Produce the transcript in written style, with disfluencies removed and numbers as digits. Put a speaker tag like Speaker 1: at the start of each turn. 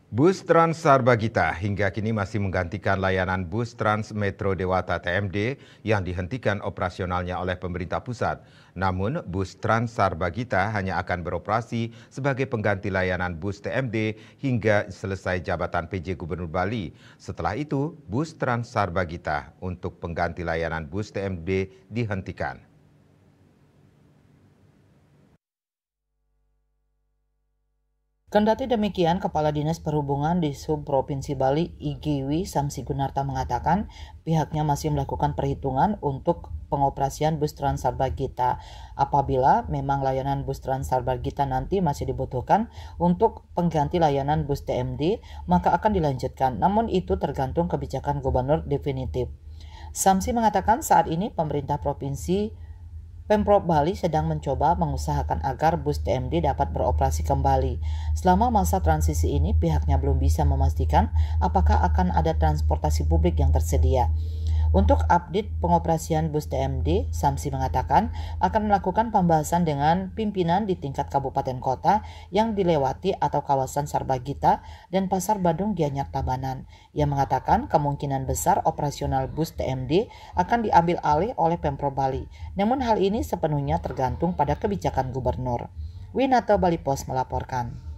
Speaker 1: Bus Trans Sarbagita hingga kini masih menggantikan layanan bus Trans Metro Dewata TMD yang dihentikan operasionalnya oleh pemerintah pusat. Namun, bus Trans Sarbagita hanya akan beroperasi sebagai pengganti layanan bus TMD hingga selesai jabatan PJ Gubernur Bali. Setelah itu, bus Trans Sarbagita untuk pengganti layanan bus TMD dihentikan.
Speaker 2: Kendati demikian, Kepala Dinas Perhubungan di Subprovinsi Bali, Igiwi Samsi Gunarta mengatakan pihaknya masih melakukan perhitungan untuk pengoperasian bus Trans Sarbagita. Apabila memang layanan bus Trans Sarbagita nanti masih dibutuhkan untuk pengganti layanan bus TMD, maka akan dilanjutkan. Namun itu tergantung kebijakan gubernur definitif. Samsi mengatakan saat ini pemerintah provinsi Pemprov Bali sedang mencoba mengusahakan agar bus TMD dapat beroperasi kembali. Selama masa transisi ini, pihaknya belum bisa memastikan apakah akan ada transportasi publik yang tersedia. Untuk update pengoperasian bus TMD, Samsi mengatakan akan melakukan pembahasan dengan pimpinan di tingkat kabupaten kota yang dilewati atau kawasan Sarbagita dan Pasar Badung Gianyar Tabanan. Ia mengatakan kemungkinan besar operasional bus TMD akan diambil alih oleh Pemprov Bali. Namun hal ini sepenuhnya tergantung pada kebijakan gubernur. Winata Bali Pos melaporkan.